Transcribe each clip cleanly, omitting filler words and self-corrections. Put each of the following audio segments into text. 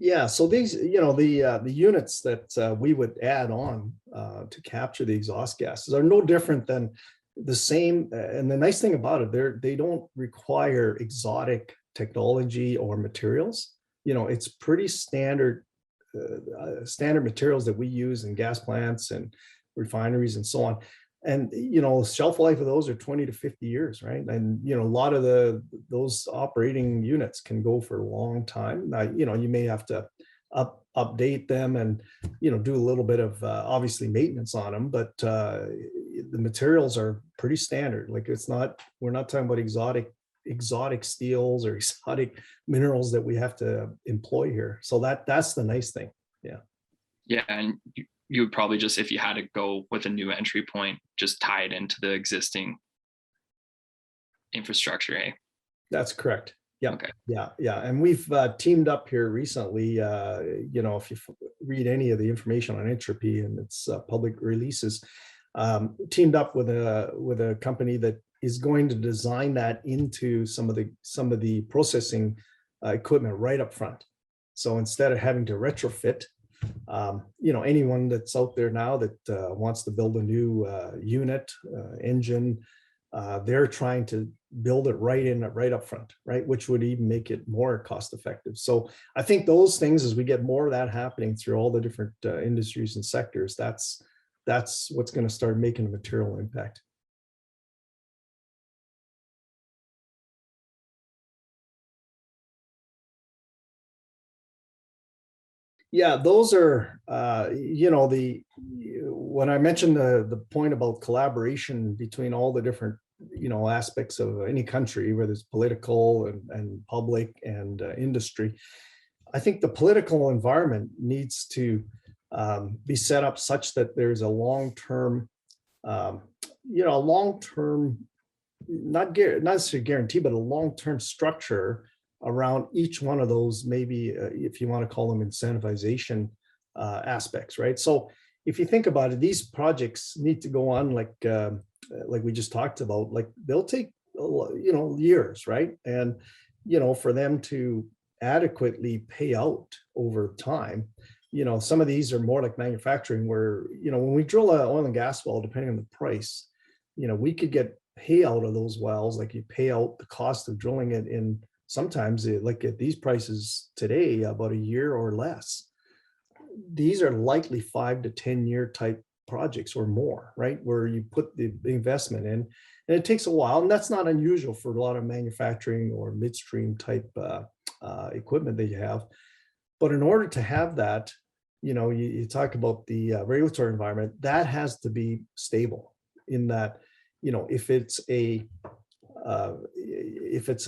Yeah, so these, the units that we would add on to capture the exhaust gases are no different than the same. And the nice thing about it, they don't require exotic technology or materials. It's pretty standard materials that we use in gas plants and refineries and so on. And shelf life of those are 20 to 50 years, right? And a lot of those operating units can go for a long time. You may have to update them and do a little bit of obviously maintenance on them, but the materials are pretty standard. Like we're not talking about exotic steels or exotic minerals that we have to employ here. So that's the nice thing. Yeah. Yeah, and you would probably just, if you had to go with a new entry point, just tie it into the existing infrastructure, eh? That's correct. Yeah. Okay. Yeah. And we've teamed up here recently. If you read any of the information on Entropy and its public releases, teamed up with a company that is going to design that into some of the processing equipment right up front. So instead of having to retrofit, anyone that's out there now that wants to build a new unit, engine, they're trying to build it right up front, right? Which would even make it more cost effective. So I think those things, as we get more of that happening through all the different industries and sectors, that's what's going to start making a material impact. Yeah, those are, when I mentioned the point about collaboration between all the different, aspects of any country, whether it's political and public and industry, I think the political environment needs to be set up such that there's a long-term, not necessarily guarantee, but a long-term structure around each one of those, maybe if you want to call them incentivization aspects, right? So if you think about it, these projects need to go on like we just talked about, like they'll take years, right? And for them to adequately pay out over time, some of these are more like manufacturing, where when we drill an oil and gas well, depending on the price, we could get payout of those wells, like you pay out the cost of drilling it in sometimes like at these prices today, about a year or less. These are likely 5 to 10 year type projects or more, right? Where you put the investment in, and it takes a while, and that's not unusual for a lot of manufacturing or midstream type equipment that you have. But in order to have that, you talk about the regulatory environment, that has to be stable in that, if it's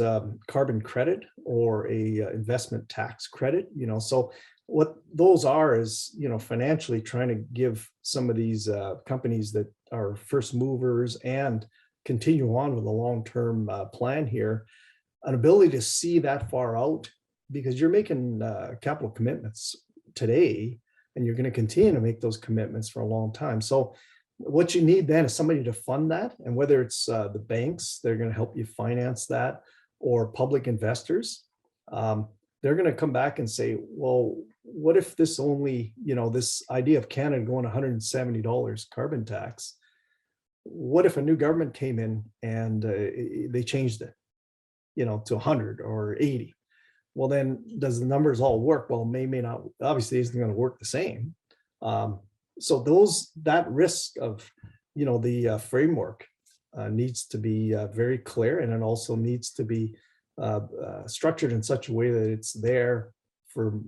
a carbon credit or a investment tax credit, so what those are is, financially trying to give some of these companies that are first movers and continue on with a long-term plan here, an ability to see that far out, because you're making capital commitments today, and you're going to continue to make those commitments for a long time. So what you need then is somebody to fund that, and whether it's the banks, they're going to help you finance that, or public investors, they're going to come back and say, well, what if this only, this idea of Canada going $170 carbon tax, what if a new government came in and they changed it, to 100 or 80? Well, then does the numbers all work? Well, may not, obviously isn't going to work the same. So that risk of, the framework needs to be very clear, and it also needs to be structured in such a way that it's there for,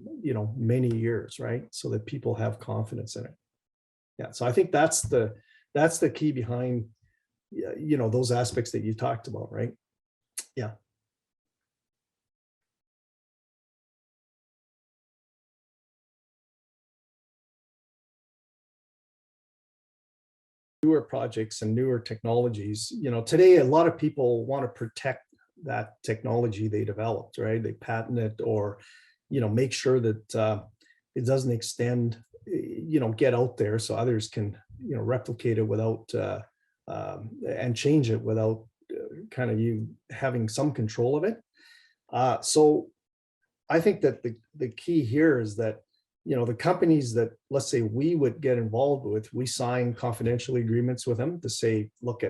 many years, right? So that people have confidence in it. Yeah. So I think that's the key behind, those aspects that you talked about, right? Yeah. Newer projects and newer technologies, today a lot of people want to protect that technology they developed, right? They patent it, or make sure that it doesn't extend, get out there so others can replicate it without and change it without kind of you having some control of it. So I think that the key here is that, the companies that, let's say, we would get involved with, we sign confidential agreements with them to say, look,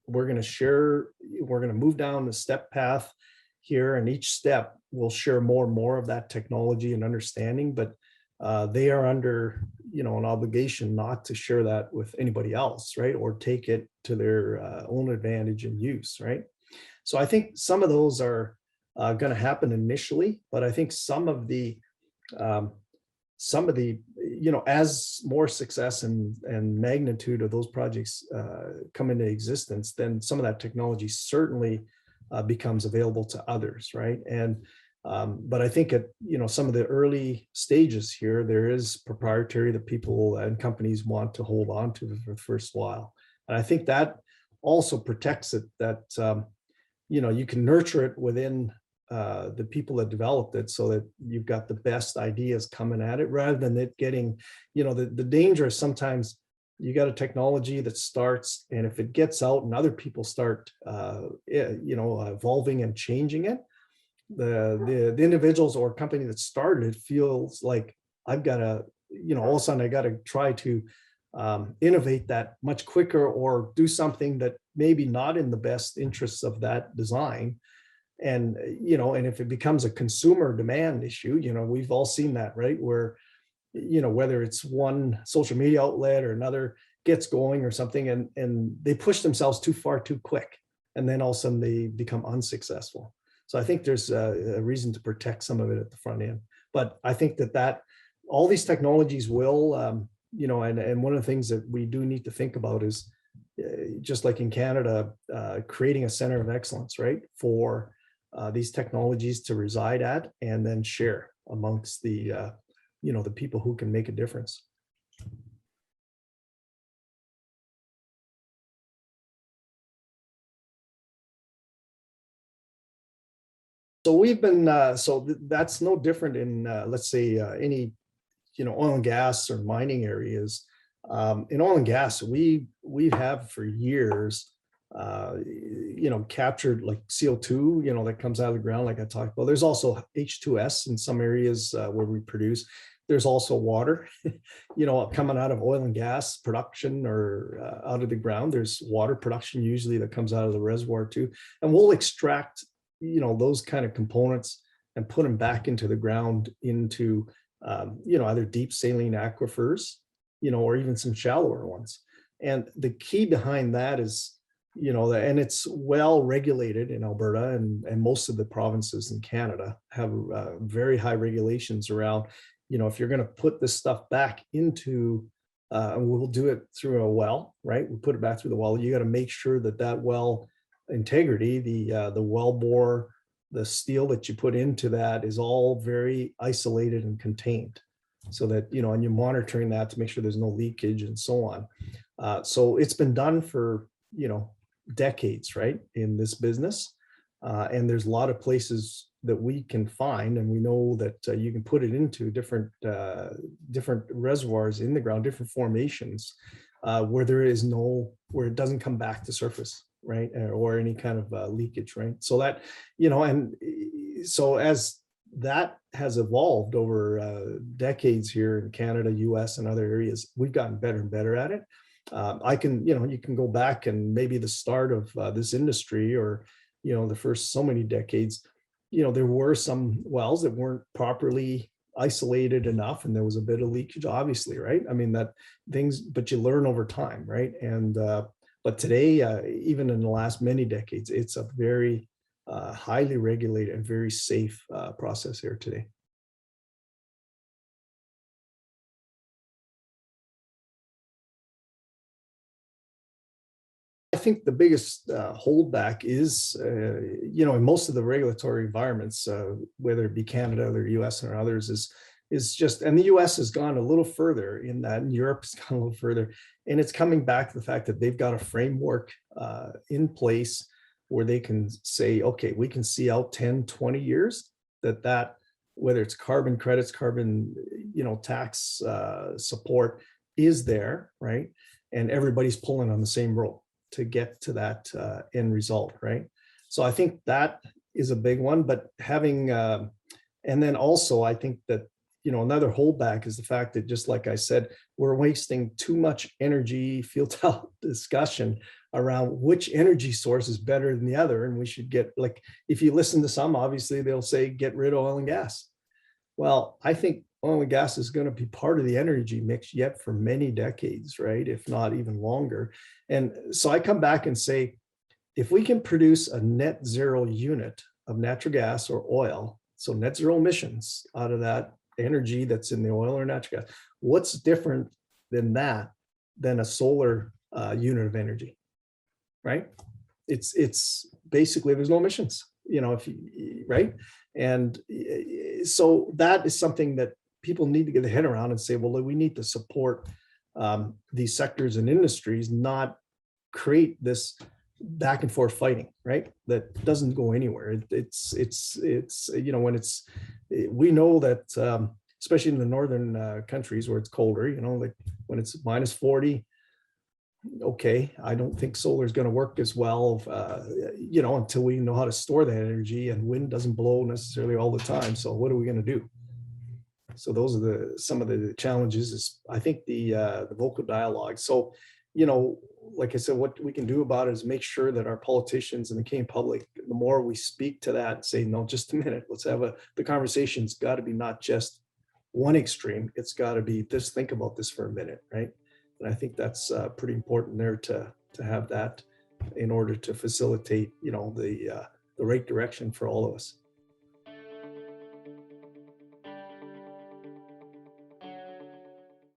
we're going to share, we're going to move down the step path here, and each step will share more and more of that technology and understanding, but they are under, an obligation not to share that with anybody else, right? Or take it to their own advantage and use, right? So I think some of those are going to happen initially, but I think um, some of the, as more success and magnitude of those projects come into existence, then some of that technology certainly becomes available to others, right? And but I think at, some of the early stages here, there is proprietary that people and companies want to hold on to for the first while. And I think that also protects it, that you can nurture it within the people that developed it, so that you've got the best ideas coming at it, rather than it getting, the danger is sometimes you got a technology that starts, and if it gets out and other people start, evolving and changing it, the individuals or company that started it feels like, I've got to, all of a sudden I got to try to innovate that much quicker, or do something that maybe not in the best interests of that design. And and if it becomes a consumer demand issue, we've all seen that, right? Where whether it's one social media outlet or another gets going or something, and they push themselves too far too quick, and then all of a sudden they become unsuccessful. So I think there's a reason to protect some of it at the front end. But I think that all these technologies will, and one of the things that we do need to think about is, just like in Canada, creating a center of excellence, right, for these technologies to reside at, and then share amongst the the people who can make a difference. So we've been that's no different in let's say any oil and gas or mining areas. In oil and gas, we have for years captured like CO2, that comes out of the ground, like I talked about. There's also H2S in some areas where we produce. There's also water, coming out of oil and gas production, or out of the ground. There's water production usually that comes out of the reservoir too. And we'll extract, those kind of components and put them back into the ground, into, either deep saline aquifers, or even some shallower ones. And the key behind that is, and it's well regulated in Alberta, and most of the provinces in Canada have very high regulations around, if you're going to put this stuff back into, and we'll do it through a well, right? We put it back through the well. You got to make sure that well integrity, the well bore, the steel that you put into that is all very isolated and contained, so that, and you're monitoring that to make sure there's no leakage and so on. So it's been done for, decades, right, in this business. And there's a lot of places that we can find, and we know that you can put it into different reservoirs in the ground, different formations, where it doesn't come back to surface, right, or any kind of leakage, right? So that, and so as that has evolved over decades here in Canada, US, and other areas, we've gotten better and better at it. You can go back, and maybe the start of this industry, or the first so many decades, there were some wells that weren't properly isolated enough, and there was a bit of leakage, obviously, right? I mean, but you learn over time, right? And but today, even in the last many decades, it's a very highly regulated and very safe process here today. I think the biggest holdback is, in most of the regulatory environments, whether it be Canada or the US or others, is just, and the US has gone a little further in that, and Europe has gone a little further. And it's coming back to the fact that they've got a framework in place where they can say, okay, we can see out 10, 20 years that whether it's carbon credits, carbon, tax support is there, right? And everybody's pulling on the same rope to get to that end result, right? So I think that is a big one. But having And then also, I think that, another holdback is the fact that, just like I said, we're wasting too much energy, field out discussion around which energy source is better than the other. And we should get, like, if you listen to some, obviously they'll say, get rid of oil and gas. Well, I think oil and gas is going to be part of the energy mix yet for many decades, right? If not even longer. And so I come back and say, if we can produce a net zero unit of natural gas or oil, so net zero emissions out of that energy that's in the oil or natural gas, what's different than that than a solar unit of energy, right? It's basically, there's no emissions, if you, right? And so that is something that people need to get their head around and say, well, we need to support these sectors and industries, not create this back and forth fighting, right? That doesn't go anywhere. It's when it's, we know that, especially in the northern countries where it's colder, like when it's -40, okay, I don't think solar is going to work as well, until we know how to store that energy, and wind doesn't blow necessarily all the time. So what are we going to do? So those are some of the challenges, is I think the vocal dialogue. So, like I said, what we can do about it is make sure that our politicians and the Canadian public, the more we speak to that, say, no, just a minute, let's have the conversation's got to be not just one extreme. It's got to be this, think about this for a minute, right? And I think that's pretty important there to have that in order to facilitate, the right direction for all of us.